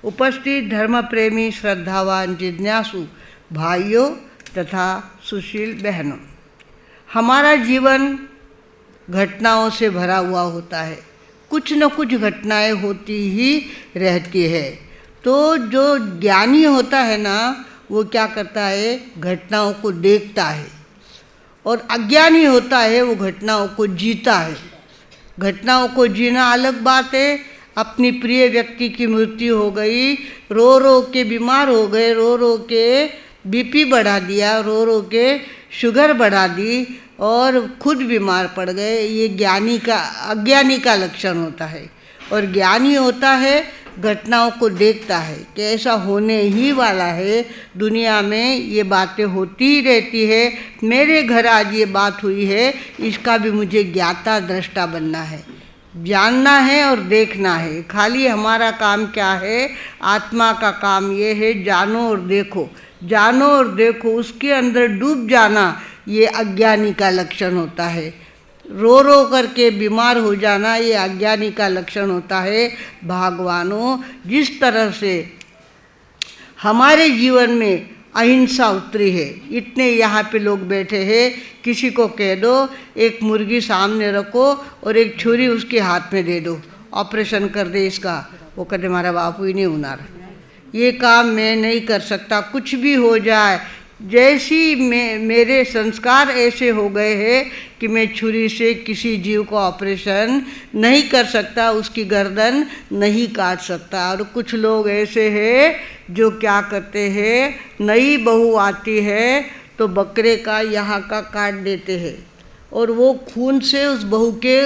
उपस्थित धर्म प्रेमी श्रद्धावान जिज्ञासु भाइयों तथा सुशील बहनों, हमारा जीवन घटनाओं से भरा हुआ होता है। कुछ न कुछ घटनाएं होती ही रहती है। तो जो ज्ञानी होता है ना, वो क्या करता है, घटनाओं को देखता है, और अज्ञानी होता है वो घटनाओं को जीता है। घटनाओं को जीना अलग बात है। अपनी प्रिय व्यक्ति की मृत्यु हो गई, रो रो के बीमार हो गए, रो रो के बीपी बढ़ा दिया, रो रो के शुगर बढ़ा दी और खुद बीमार पड़ गए, ये अज्ञानी का लक्षण होता है। और ज्ञानी होता है घटनाओं को देखता है कि ऐसा होने ही वाला है, दुनिया में ये बातें होती ही रहती है, मेरे घर आज ये बात हुई है, इसका भी मुझे ज्ञाता दृष्टा बनना है, जानना है और देखना है। खाली हमारा काम क्या है, आत्मा का काम ये है, जानो और देखो, जानो और देखो, उसके अंदर डूब जाना ये अज्ञानी का लक्षण होता है। रो रो करके बीमार हो जाना ये अज्ञानी का लक्षण होता है। भगवानों, जिस तरह से हमारे जीवन में अहिंसा उतरी है, इतने यहाँ पे लोग बैठे हैं, किसी को कह दो एक मुर्गी सामने रखो और एक छुरी उसके हाथ में दे दो, ऑपरेशन कर दे इसका, वो कहते हमारा बापू ही नहीं होना, ये काम मैं नहीं कर सकता, कुछ भी हो जाए। जैसी मेरे संस्कार ऐसे हो गए हैं कि मैं छुरी से किसी जीव को ऑपरेशन नहीं कर सकता, उसकी गर्दन नहीं काट सकता। और कुछ लोग ऐसे हैं जो क्या करते हैं, नई बहू आती है तो बकरे का यहाँ का काट देते हैं और वो खून से उस बहू के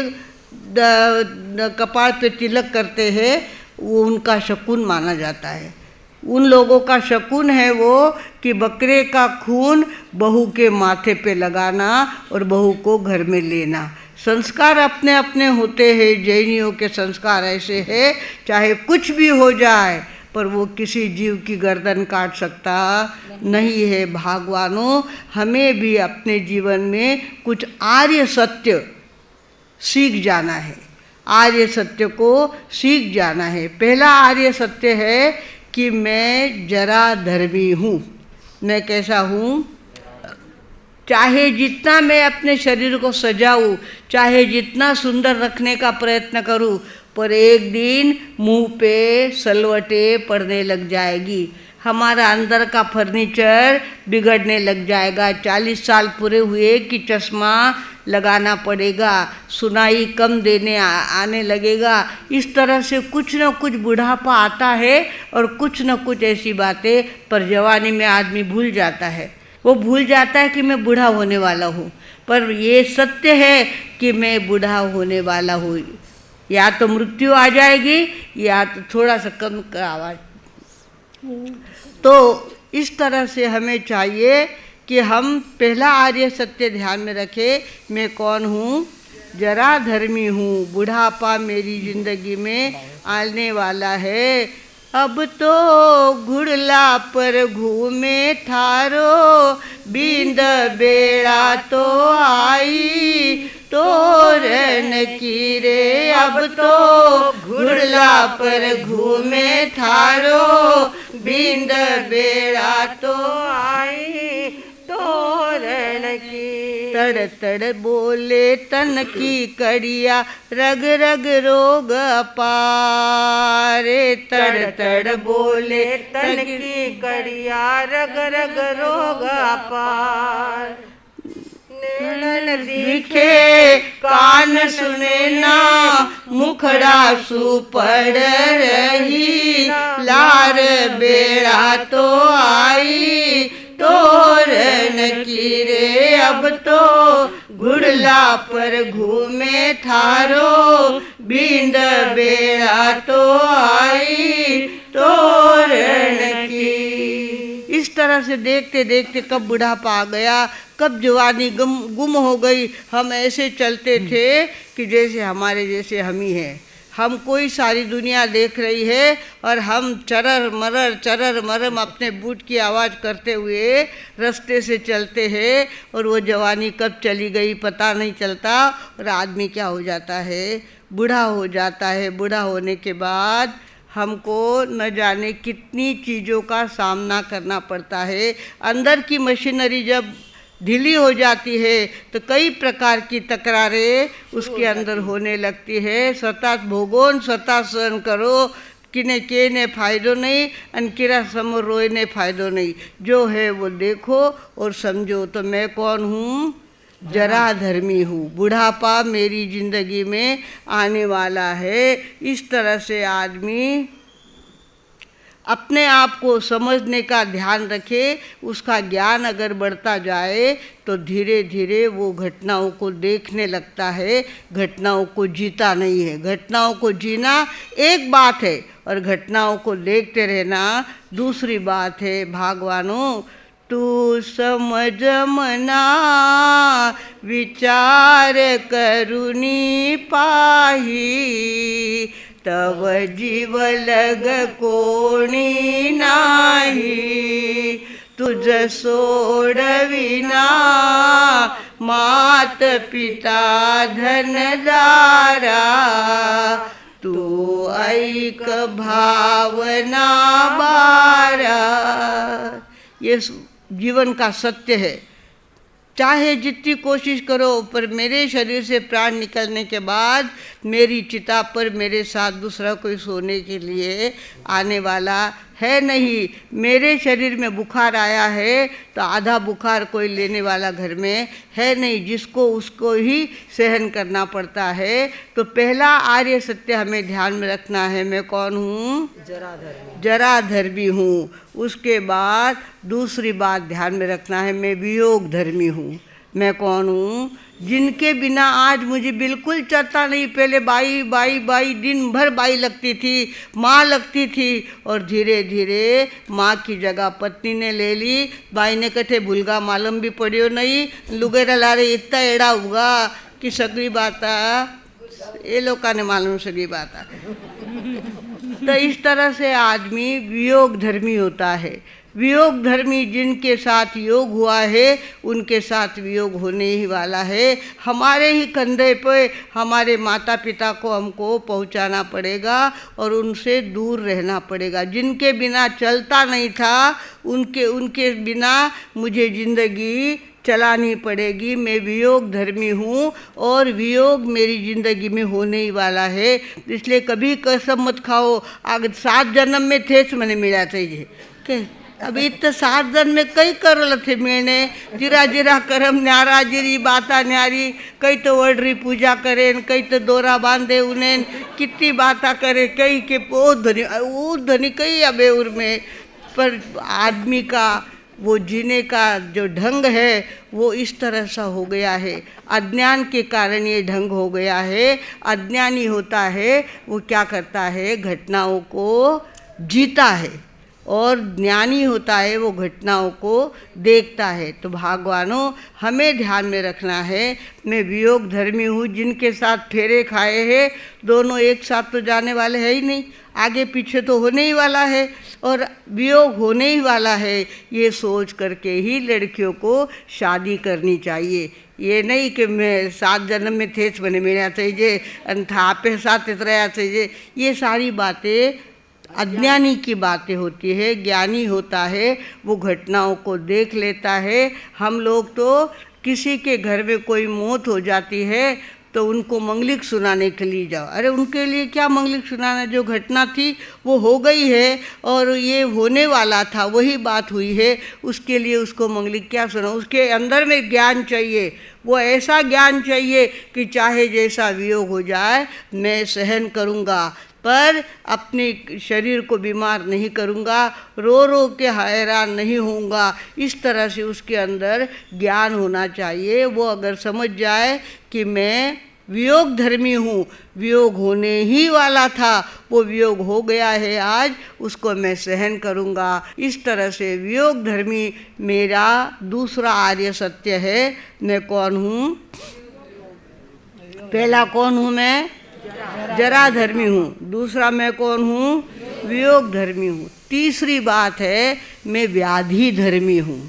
कपाल पे तिलक करते हैं, वो उनका शकुन माना जाता है। उन लोगों का शकुन है वो कि बकरे का खून बहू के माथे पे लगाना और बहू को घर में लेना। संस्कार अपने अपने होते हैं। जैनियों के संस्कार ऐसे हैं, चाहे कुछ भी हो जाए पर वो किसी जीव की गर्दन काट सकता नहीं है। भगवानों, हमें भी अपने जीवन में कुछ आर्य सत्य सीख जाना है, आर्य सत्य को सीख जाना है। पहला आर्य सत्य है कि मैं जरा धर्मी हूँ। मैं कैसा हूँ? चाहे जितना मैं अपने शरीर को सजाऊँ, चाहे जितना सुंदर रखने का प्रयत्न करूँ, पर एक दिन मुंह पे सलवटे पड़ने लग जाएगी, हमारा अंदर का फर्नीचर बिगड़ने लग जाएगा। 40 साल पूरे हुए कि चश्मा लगाना पड़ेगा, सुनाई कम देने आने लगेगा। इस तरह से कुछ न कुछ बुढ़ापा आता है और कुछ न कुछ ऐसी बातें, पर जवानी में आदमी भूल जाता है। वो भूल जाता है कि मैं बूढ़ा होने वाला हूँ, पर ये सत्य है कि मैं बूढ़ा होने वाला हूँ। या तो मृत्यु आ जाएगी या तो थोड़ा सा कम का आवाज़। तो इस तरह से हमें चाहिए कि हम पहला आर्य सत्य ध्यान में रखें, मैं कौन हूँ? जरा धर्मी हूँ। बुढ़ापा मेरी जिंदगी में आने वाला है। अब तो घुड़ला पर घूमे थारो, बींद बेड़ा तो आई तोरन की रे। अब तो घुड़ला पर घूमे थारो, बींद बेड़ा तो आई तोरण की। तड़ तड़ बोले तन की कड़िया, रग रग रोग अपारे। तड़ तड़ बोले तन की कड़िया, रग रग रोग अपार। नैन दिखे कान सुने ना, मुखड़ा सुपड़ रही। लार बेड़ा तो आई तोरन की रे। अब तो घुड़ला पर घूमे थारो, बींद बेड़ा तो आई तोरण की। इस तरह से देखते देखते कब बुढ़ापा आ गया, कब जवानी गुम हो गई। हम ऐसे चलते थे कि जैसे हमारे जैसे हम ही हैं। हमको ही सारी दुनिया देख रही है और हम चरर मरम अपने बूट की आवाज़ करते हुए रास्ते से चलते हैं, और वो जवानी कब चली गई पता नहीं चलता। और आदमी क्या हो जाता है? बूढ़ा हो जाता है। बूढ़ा होने के बाद हमको न जाने कितनी चीज़ों का सामना करना पड़ता है। अंदर की मशीनरी जब ढीली हो जाती है तो कई प्रकार की तकरारें उसके अंदर होने लगती है। सतत भोगोन सतत सहन करो, किने के ने फायदो नहीं अन किरा समो रोए ने फायदो नहीं। जो है वो देखो और समझो। तो मैं कौन हूँ? जरा धर्मी हूँ। बुढ़ापा मेरी जिंदगी में आने वाला है। इस तरह से आदमी अपने आप को समझने का ध्यान रखे, उसका ज्ञान अगर बढ़ता जाए तो धीरे धीरे वो घटनाओं को देखने लगता है, घटनाओं को जीता नहीं है। घटनाओं को जीना एक बात है और घटनाओं को देखते रहना दूसरी बात है। भगवानों तू समझ मना विचार करुणी पाही, तव जीव लग कोणी नाही। तुझ सोडविना मात पिता धनदारा, तू ऐक भावना बारा। ये जीवन का सत्य है। चाहे जितनी कोशिश करो, पर मेरे शरीर से प्राण निकलने के बाद मेरी चिता पर मेरे साथ दूसरा कोई सोने के लिए आने वाला है नहीं। मेरे शरीर में बुखार आया है तो आधा बुखार कोई लेने वाला घर में है नहीं, जिसको उसको ही सहन करना पड़ता है। तो पहला आर्य सत्य हमें ध्यान में रखना है, मैं कौन हूँ? जरा धर्मी हूँ। उसके बाद दूसरी बात ध्यान में रखना है, मैं वियोग धर्मी हूँ। मैं कौन हूँ? जिनके बिना आज मुझे बिल्कुल चलता नहीं। पहले बाई बाई बाई दिन भर बाई लगती थी, माँ लगती थी, और धीरे धीरे माँ की जगह पत्नी ने ले ली। बाई ने कथे भूलगा मालूम भी पड़ियो नहीं, लुगेरा लारे इतना एड़ा होगा कि सगली बात ये लोगों ने मालूम सगली बात। तो इस तरह से आदमी वियोग धर्मी होता है। वियोग धर्मी जिनके साथ योग हुआ है उनके साथ वियोग होने ही वाला है। हमारे ही कंधे पे हमारे माता पिता को हमको पहुंचाना पड़ेगा और उनसे दूर रहना पड़ेगा। जिनके बिना चलता नहीं था उनके बिना मुझे ज़िंदगी चलानी पड़ेगी। मैं वियोग धर्मी हूँ और वियोग मेरी ज़िंदगी में होने ही वाला है। इसलिए कभी कसम मत खाओ आगे 7 जन्म में थे मैंने मिला चाहिए के अभी इतने 7 जन्म में कई करल थे मिलने। जिरा जिरा करम न्यारा जिरी बाता न्यारी, कई तो वर्डरी पूजा करें, कई तो दोरा बांधे उन्हें, कितनी बाता करे, कई के वो धनी कई अबे उर में। पर आदमी का वो जीने का जो ढंग है वो इस तरह सा हो गया है। अज्ञान के कारण ये ढंग हो गया है। अज्ञानी होता है वो क्या करता है? घटनाओं को जीता है, और ज्ञानी होता है वो घटनाओं को देखता है। तो भगवानों हमें ध्यान में रखना है, मैं वियोग धर्मी हूँ। जिनके साथ फेरे खाए हैं दोनों एक साथ तो जाने वाले हैं ही नहीं, आगे पीछे तो होने ही वाला है और वियोग होने ही वाला है। ये सोच करके ही लड़कियों को शादी करनी चाहिए। ये नहीं कि मैं 7 जन्म में थे मैंने मिला चाहिए था पे साथ रहा चाहिए। ये सारी बातें अज्ञानी की बातें होती है। ज्ञानी होता है वो घटनाओं को देख लेता है। हम लोग तो किसी के घर में कोई मौत हो जाती है तो उनको मंगलिक सुनाने के लिए जाओ। अरे उनके लिए क्या मंगलिक सुनाना, जो घटना थी वो हो गई है और ये होने वाला था वही बात हुई है, उसके लिए उसको मंगलिक क्या सुना। उसके अंदर में ज्ञान चाहिए, वो ऐसा ज्ञान चाहिए कि चाहे जैसा वियोग हो जाए मैं सहन करूँगा, पर अपने शरीर को बीमार नहीं करूँगा, रो रो के हैरान नहीं होऊंगा। इस तरह से उसके अंदर ज्ञान होना चाहिए। वो अगर समझ जाए कि मैं वियोग धर्मी हूँ, वियोग होने ही वाला था, वो वियोग हो गया है आज, उसको मैं सहन करूँगा। इस तरह से वियोग धर्मी मेरा दूसरा आर्य सत्य है। मैं कौन हूँ? पहला कौन हूँ मैं? जरा धर्मी हूँ। दूसरा मैं कौन हूँ? वियोग धर्मी हूँ। तीसरी बात है मैं व्याधि धर्मी हूँ।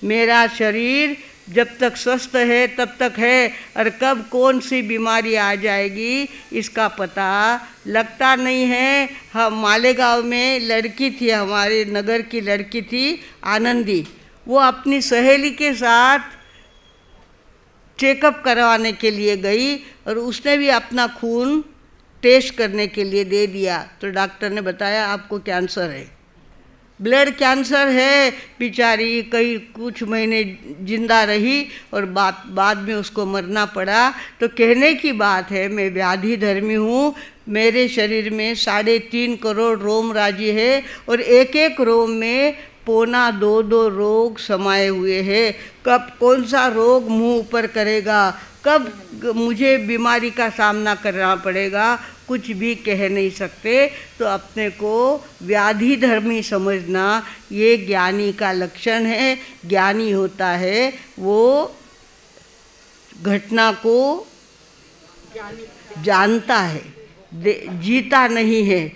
मेरा शरीर जब तक स्वस्थ है तब तक है, और कब कौन सी बीमारी आ जाएगी इसका पता लगता नहीं है। हम मालेगांव में लड़की थी, हमारे नगर की लड़की थी आनंदी, वो अपनी सहेली के साथ चेकअप करवाने के लिए गई और उसने भी अपना खून टेस्ट करने के लिए दे दिया, तो डॉक्टर ने बताया आपको कैंसर है, ब्लड कैंसर है। बेचारी कई कुछ महीने जिंदा रही और बाद में उसको मरना पड़ा। तो कहने की बात है, मैं व्याधि धर्मी हूँ, मेरे शरीर में 3.5 करोड़ रोम राजी है और एक एक रोम में 1.25-2 रोग समाये हुए हैं। कब कौन सा रोग मुंह ऊपर करेगा, कब मुझे बीमारी का सामना करना पड़ेगा, कुछ भी कह नहीं सकते। तो अपने को व्याधि धर्मी समझना ये ज्ञानी का लक्षण है। ज्ञानी होता है वो घटना को जानता है, जीता नहीं है,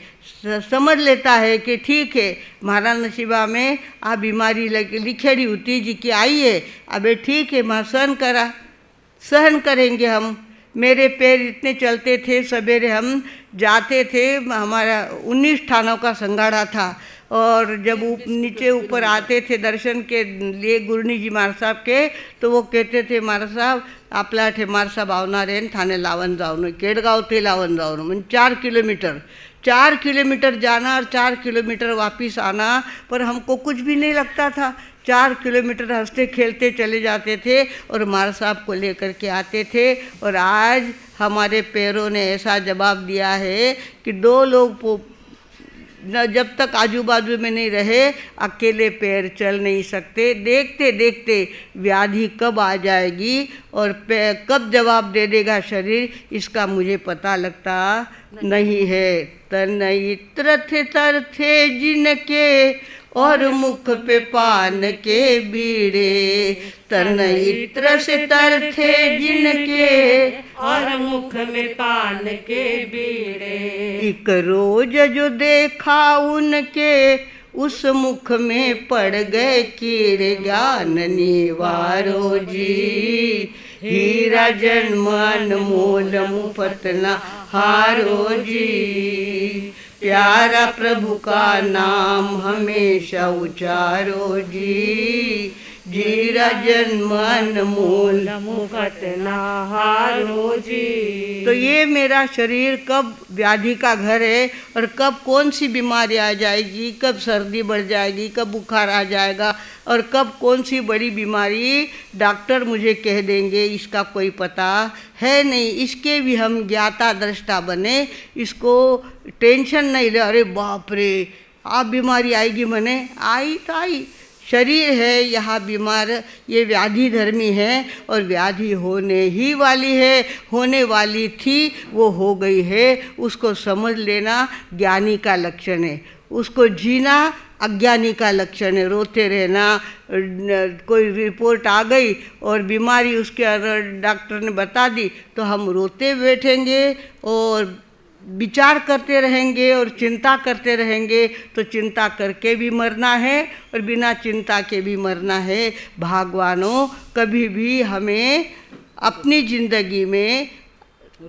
समझ लेता है कि ठीक है मारा नसीबा में आ बीमारी लिखेड़ी होती जी की आई है, अबे ठीक है मैं सहन करेंगे हम। मेरे पैर इतने चलते थे, सवेरे हम जाते थे, हमारा 19 थानों का संगाड़ा था, और जब नीचे ऊपर आते थे दर्शन के लिए गुरनी जी मार साहब के, तो वो कहते थे मार साहब आपला ठे मार साहब आवणार आहे, थाने लावन जाऊन केडगाव ते लावन जाऊन, म्हणजे 4 किलोमीटर जाना और 4 किलोमीटर वापस आना, पर हमको कुछ भी नहीं लगता था। 4 किलोमीटर हंसते खेलते चले जाते थे और मार साहब को लेकर के आते थे। और आज हमारे पैरों ने ऐसा जवाब दिया है कि 2 लोग जब तक आजू बाजू में नहीं रहे अकेले पैर चल नहीं सकते। देखते देखते व्याधि कब आ जाएगी और कब जवाब दे देगा शरीर, इसका मुझे पता लगता नहीं है। तन इत्र थे जिनके और मुख पे पान के बीड़े, तन इत्र से तर थे जिनके और मुख में पान के बीड़े। एक रोज जो देखा उनके उस मुख में पड़ गए कीड़े, ज्ञान निवारो जी हीरा जन्म अनमोल मुफ्त न हारो जी। प्यारा प्रभु का नाम हमेशा उचारो जी, जीरा जन्म अनमोल मुफ्त न हारो जी। तो ये मेरा शरीर कब व्याधि का घर है और कब कौन सी बीमारी आ जाएगी, कब सर्दी बढ़ जाएगी, कब बुखार आ जाएगा और कब कौन सी बड़ी बीमारी डॉक्टर मुझे कह देंगे, इसका कोई पता है नहीं। इसके भी हम ज्ञाता दृष्टा बने, इसको टेंशन नहीं ले, अरे बाप रे आप बीमारी आएगी, मने आई तो आई, शरीर है यहाँ बीमार, ये व्याधि धर्मी है और व्याधि होने ही वाली है, होने वाली थी वो हो गई है। उसको समझ लेना ज्ञानी का लक्षण है, उसको जीना अज्ञानी का लक्षण है। रोते रहना, कोई रिपोर्ट आ गई और बीमारी उसके अगर डॉक्टर ने बता दी तो हम रोते बैठेंगे और विचार करते रहेंगे और चिंता करते रहेंगे, तो चिंता करके भी मरना है और बिना चिंता के भी मरना है। भगवानों कभी भी हमें अपनी ज़िंदगी में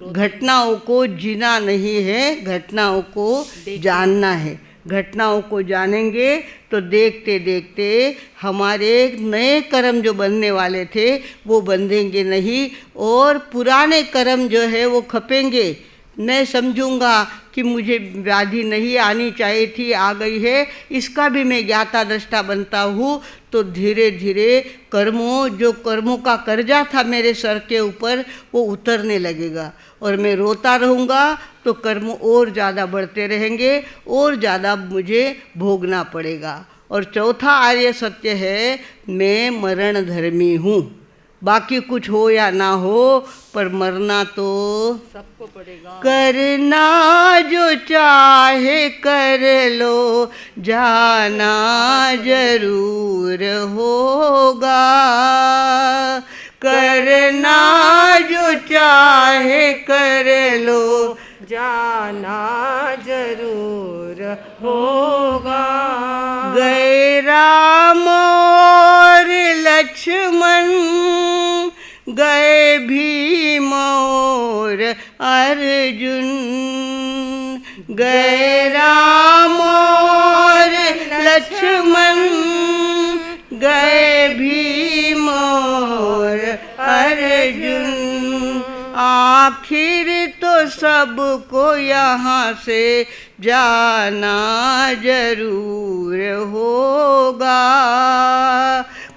घटनाओं को जीना नहीं है, घटनाओं को जानना है। घटनाओं को जानेंगे तो देखते देखते हमारे नए कर्म जो बनने वाले थे वो बंधेंगे नहीं और पुराने कर्म जो है वो खपेंगे। मैं समझूंगा कि मुझे व्याधि नहीं आनी चाहिए थी, आ गई है, इसका भी मैं ज्ञाता दृष्टा बनता हूँ, तो धीरे धीरे जो कर्मों का कर्जा था मेरे सर के ऊपर वो उतरने लगेगा और मैं रोता रहूँगा तो कर्म और ज़्यादा बढ़ते रहेंगे और ज़्यादा मुझे भोगना पड़ेगा। और चौथा आर्य सत्य है, मैं मरण धर्मी हूँ। बाकी कुछ हो या ना हो पर मरना तो सबको पड़ेगा। करना जो चाहे कर लो, जाना जरूर होगा। करना जो चाहे कर लो, जाना जरूर होगा। गए राम और लक्ष्मण गए भीम और अर्जुन, गए राम और लक्ष्मण, गए भीम और अर्जुन। आखिर तो सबको यहाँ से जाना जरूर होगा,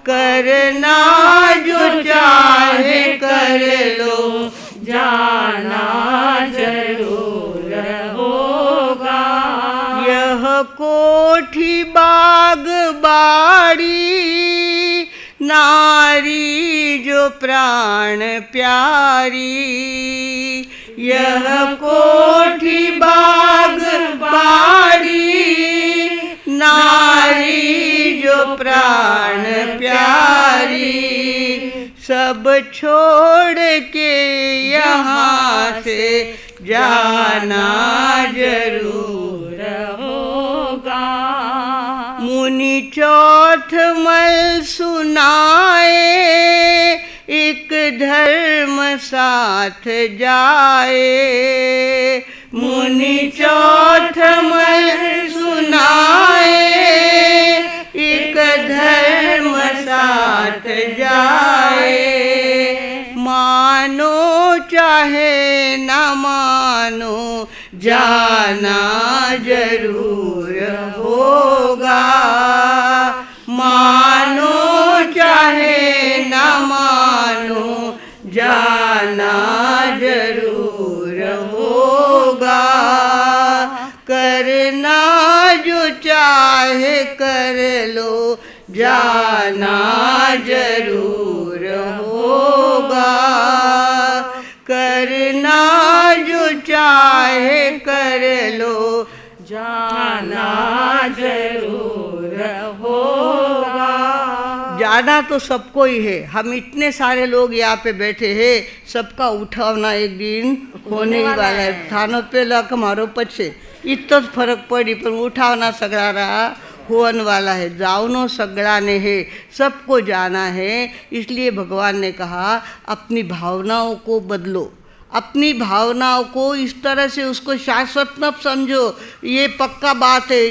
करना जो चाहे कर लो, जाना जरूर होगा। यह कोठी बाग बाड़ी, नारी जो प्राण प्यारी। यह कोठी बाग बाड़ी, नारी जो प्राण प्यारी। सब छोड़ के यहाँ से जाना जरूर होगा। मुनि चौथ मल सुनाए, एक धर्म साथ जाए। मुनि चौथ मल सुनाए, एक धर्म साथ जाए। मानो चाहे न मानो, जाना जरूर होगा। मानो चाहे न मानो, जाना जरूर होगा। करना जो चाहे कर लो, जाना जरूर होगा। करना जो चाहे कर लो, जाना जरूर होगा। जाना तो सबको ही है। हम इतने सारे लोग यहाँ पे बैठे हैं, सबका उठावना एक दिन होने ही वाला है। थानों पे लग मारो पछे इतना फरक पड़ी, पर उठावना सगड़ा रहा होवन वाला है। जावनो सगड़ाने है, सबको जाना है। इसलिए भगवान ने कहा अपनी भावनाओं को बदलो, अपनी भावनाओं को इस तरह से उसको शाश्वत न समझो। ये पक्का बात है।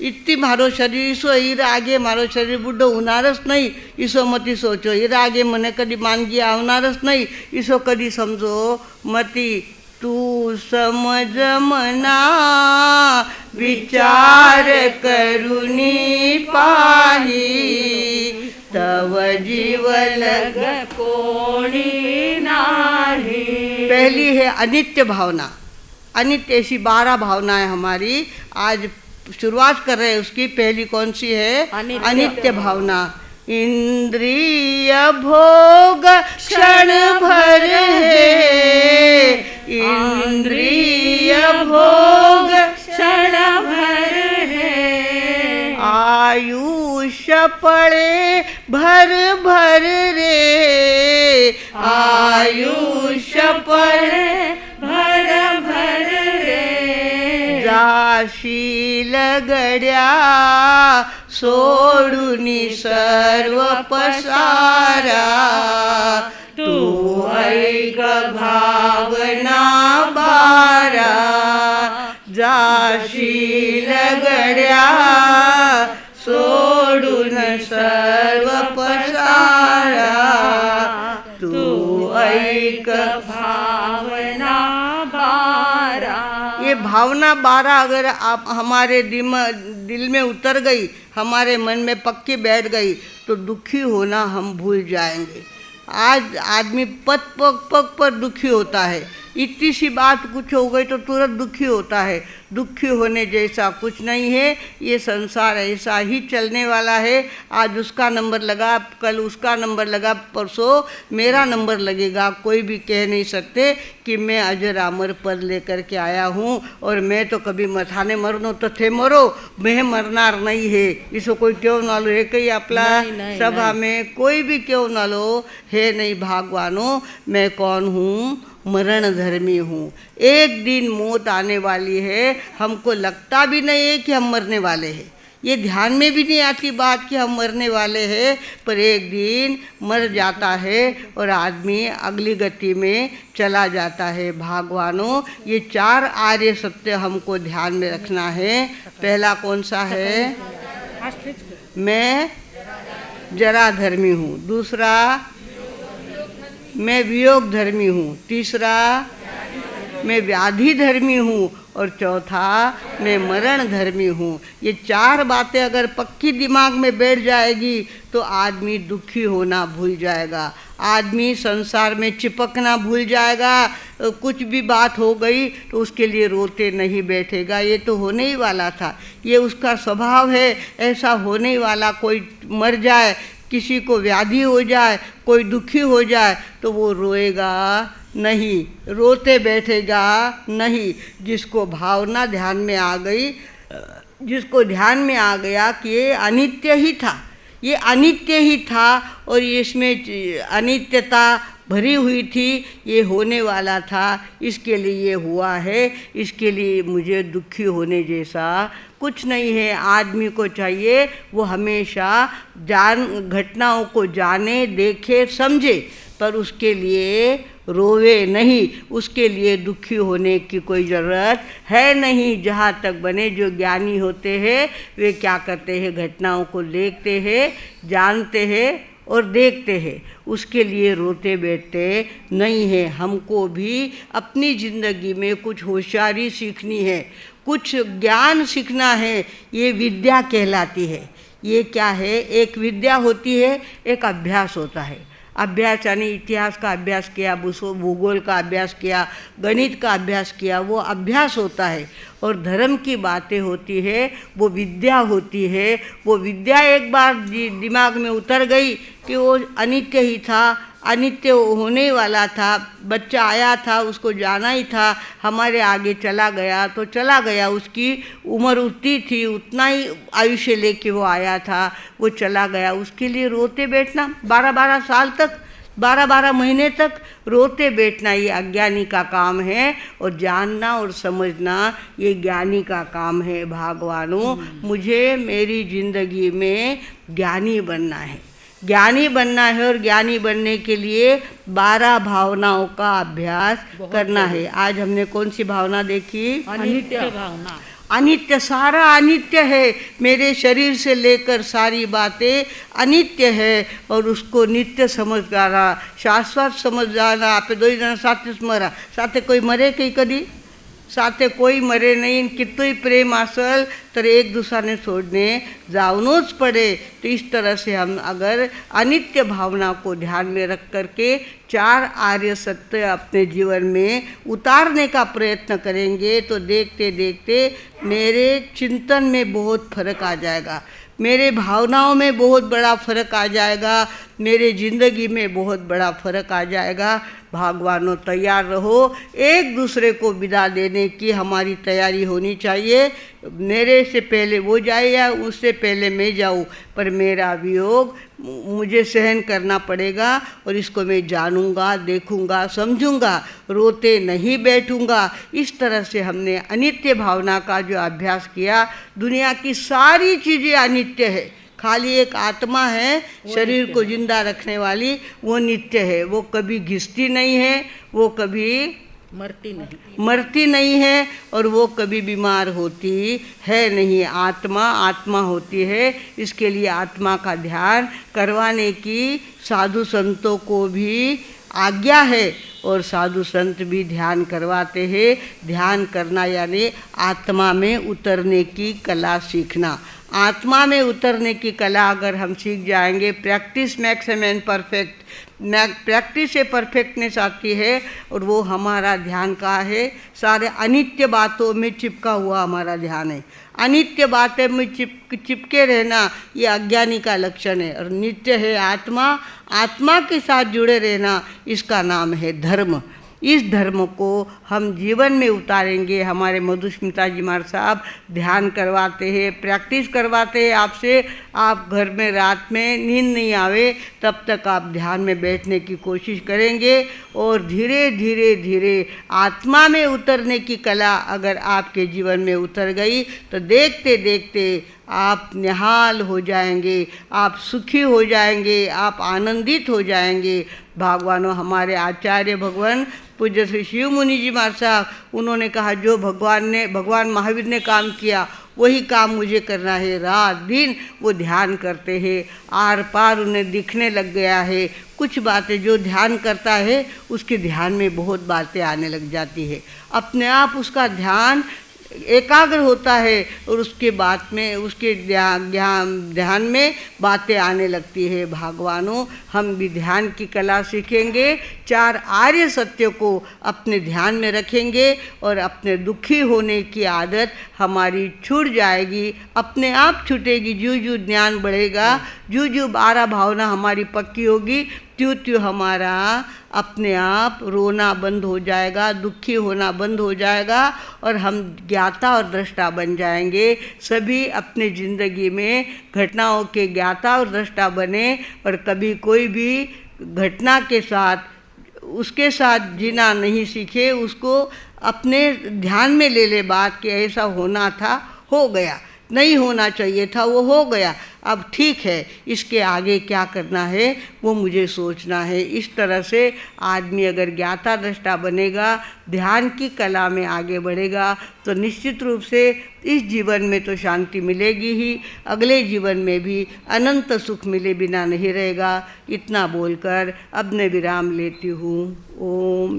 इतनी मारो शरीर इसो हीर आगे मारो शरीर बुढ़ो होनारस नहीं, इसो मती सोचो। हीर आगे मने कदी मानगी आवनारस नहीं, इसो कदी समझो मती। तू समझ मना विचार करुनी पाही, तव जीव लग कोणी नाही। पहली है अनित्य भावना। अनित्य ऐसी 12 भावनाएं हमारी आज शुरुआत कर रहे हैं। उसकी पहली कौन सी है? अनित्य भावना। इंद्रिय भोग क्षण भर है, इंद्रिय भोग क्षण भर है। आयुष्य पड़े भर भर रे, आयुष्य पड़े भर भर रे। जाशील गड्या सोडूनी सर्व पसारा, तू ऐक भावना बारा। जाशील गड्या सोडून सर्व पसारा, तू ऐक भावना बारा। ये भावना 12 अगर आप हमारे दिल में उतर गई, हमारे मन में पक्की बैठ गई, तो दुखी होना हम भूल जाएंगे। आज आदमी पग पग पर दुखी होता है। इतनी सी बात कुछ हो गई तो तुरंत दुखी होता है। दुखी होने जैसा कुछ नहीं है। ये संसार ऐसा ही चलने वाला है। आज उसका नंबर लगा, कल उसका नंबर लगा, परसों मेरा नंबर लगेगा। कोई भी कह नहीं सकते कि मैं अजर अमर पद लेकर के आया हूँ और मैं तो कभी मथाने मरनो तो थे मरो, मैं मरनार नहीं है। इसको कोई क्यों ना लो है कहीं अपना सभा में कोई भी क्यों ना लो है नहीं। भागवानो मैं कौन हूँ? मरण धर्मी हूँ। एक दिन मौत आने वाली है। हमको लगता भी नहीं है कि हम मरने वाले हैं। ये ध्यान में भी नहीं आती बात कि हम मरने वाले हैं, पर एक दिन मर जाता है और आदमी अगली गति में चला जाता है। भगवानों, ये 4 आर्य सत्य हमको ध्यान में रखना है। पहला कौन सा है? मैं जराधर्मी हूँ। दूसरा, मैं वियोग धर्मी हूँ। तीसरा, मैं व्याधि धर्मी हूँ। और चौथा, मैं मरण धर्मी हूँ। ये 4 बातें अगर पक्की दिमाग में बैठ जाएगी तो आदमी दुखी होना भूल जाएगा, आदमी संसार में चिपकना भूल जाएगा। कुछ भी बात हो गई तो उसके लिए रोते नहीं बैठेगा, ये तो होने ही वाला था, ये उसका स्वभाव है, ऐसा होने ही वाला। कोई मर जाए, किसी को व्याधि हो जाए, कोई दुखी हो जाए तो वो रोएगा नहीं, रोते बैठेगा नहीं। जिसको भावना ध्यान में आ गई, जिसको ध्यान में आ गया कि ये अनित्य ही था, ये अनित्य ही था और इसमें अनित्यता भरी हुई थी, ये होने वाला था, इसके लिए ये हुआ है, इसके लिए मुझे दुखी होने जैसा कुछ नहीं है। आदमी को चाहिए वो हमेशा घटनाओं को जाने, देखे, समझे, पर उसके लिए रोवे नहीं, उसके लिए दुखी होने की कोई ज़रूरत है नहीं। जहाँ तक बने जो ज्ञानी होते हैं वे क्या करते हैं? घटनाओं को देखते हैं, जानते हैं और देखते हैं, उसके लिए रोते बैठते नहीं है। हमको भी अपनी ज़िंदगी में कुछ होशियारी सीखनी है, कुछ ज्ञान सीखना है। ये विद्या कहलाती है। ये क्या है? एक विद्या होती है, एक अभ्यास होता है। अभ्यास यानी इतिहास का अभ्यास किया, भूगोल का अभ्यास किया, गणित का अभ्यास किया, वो अभ्यास होता है। और धर्म की बातें होती है, वो विद्या होती है। वो विद्या एक बार दिमाग में उतर गई कि वो अनित्य ही था, अनित्य होने वाला था, बच्चा आया था, उसको जाना ही था, हमारे आगे चला गया तो चला गया, उसकी उम्र उतनी थी, उतना ही आयुष्य लेके वो आया था, वो चला गया। उसके लिए रोते बैठना 12-12 साल तक, 12-12 महीने तक रोते बैठना, ये अज्ञानी का काम है। और जानना और समझना ये ज्ञानी का काम है। भगवानों, मुझे मेरी जिंदगी में ज्ञानी बनना है, ज्ञानी बनना है। और ज्ञानी बनने के लिए 12 भावनाओं का अभ्यास करना है। आज हमने कौन सी भावना देखी? अनित्य भावना। अनित्य, सारा अनित्य है। मेरे शरीर से लेकर सारी बातें अनित्य है और उसको नित्य समझ जाना, शाश्वत समझ जाना। आप 2 जण साथेच मरा, साथे कोई मरे की कधी? साथे कोई मरे नहीं। कितोही प्रेम असल तर एक दूसरे सोडने जाऊनच पड़े। तो इस तरह से हम अगर अनित्य भावना को ध्यान में रख करके 4 आर्य सत्य अपने जीवन में उतारने का प्रयत्न करेंगे तो देखते देखते मेरे चिंतन में बहुत फर्क आ जाएगा, मेरे भावनाओं में बहुत बड़ा फर्क आ जाएगा, मेरे ज़िंदगी में बहुत बड़ा फर्क आ जाएगा। भगवानों, तैयार रहो, एक दूसरे को विदा देने की हमारी तैयारी होनी चाहिए। मेरे से पहले वो जाए या उससे पहले मैं जाऊँ, पर मेरा वियोग मुझे सहन करना पड़ेगा और इसको मैं जानूंगा, देखूंगा, समझूंगा, रोते नहीं बैठूंगा। इस तरह से हमने अनित्य भावना का जो अभ्यास किया, दुनिया की सारी चीज़ें अनित्य है, खाली एक आत्मा है शरीर को जिंदा रखने वाली, वो नित्य है। वो कभी घिसती नहीं है, वो कभी मरती नहीं है और वो कभी बीमार होती है नहीं। आत्मा आत्मा होती है। इसके लिए आत्मा का ध्यान करवाने की साधु संतों को भी आज्ञा है और साधु संत भी ध्यान करवाते हैं। ध्यान करना यानी आत्मा में उतरने की कला सीखना। आत्मा में उतरने की कला अगर हम सीख जाएंगे, practice makes a man perfect, practice से परफेक्टनेस आती है। और वो हमारा ध्यान का है, सारे अनित्य बातों में चिपका हुआ हमारा ध्यान है। अनित्य बातें में चिपके रहना ये अज्ञानी का लक्षण है। और नित्य है आत्मा, आत्मा के साथ जुड़े रहना, इसका नाम है धर्म। इस धर्म को हम जीवन में उतारेंगे। हमारे मधुस्मिता जी महाराज साहब ध्यान करवाते हैं, प्रैक्टिस करवाते हैं आपसे। आप घर में रात में नींद नहीं आवे तब तक आप ध्यान में बैठने की कोशिश करेंगे और धीरे धीरे धीरे आत्मा में उतरने की कला अगर आपके जीवन में उतर गई तो देखते देखते आप निहाल हो जाएंगे, आप सुखी हो जाएंगे, आप आनंदित हो जाएंगे। भगवानों, हमारे आचार्य भगवान पूज्य श्री शिव मुनि जी महाराज साहब, उन्होंने कहा जो भगवान महावीर ने काम किया वही काम मुझे करना है। रात दिन वो ध्यान करते हैं, आर पार उन्हें दिखने लग गया है। कुछ बातें जो ध्यान करता है उसके ध्यान में बहुत बातें आने लग जाती है, अपने आप उसका ध्यान एकाग्र होता है और उसके बाद में उसके ध्यान में बातें आने लगती है। भगवानों, हम भी ध्यान की कला सीखेंगे, 4 आर्य सत्य को अपने ध्यान में रखेंगे और अपने दुखी होने की आदत हमारी छूट जाएगी, अपने आप छूटेगी। जू जू ज्ञान बढ़ेगा, जू जू 12 भावना हमारी पक्की होगी, त्यों त्यों हमारा अपने आप रोना बंद हो जाएगा, दुखी होना बंद हो जाएगा और हम ज्ञाता और दृष्टा बन जाएंगे। सभी अपने ज़िंदगी में घटनाओं के ज्ञाता और दृष्टा बने और कभी कोई भी घटना के साथ उसके साथ जीना नहीं सीखे, उसको अपने ध्यान में ले ले बात कि ऐसा होना था, हो गया, नहीं होना चाहिए था, वो हो गया, अब ठीक है, इसके आगे क्या करना है वो मुझे सोचना है। इस तरह से आदमी अगर ज्ञाता दृष्टा बनेगा, ध्यान की कला में आगे बढ़ेगा, तो निश्चित रूप से इस जीवन में तो शांति मिलेगी ही, अगले जीवन में भी अनंत सुख मिले बिना नहीं रहेगा। इतना बोलकर अब मैं विराम लेती हूँ। ओम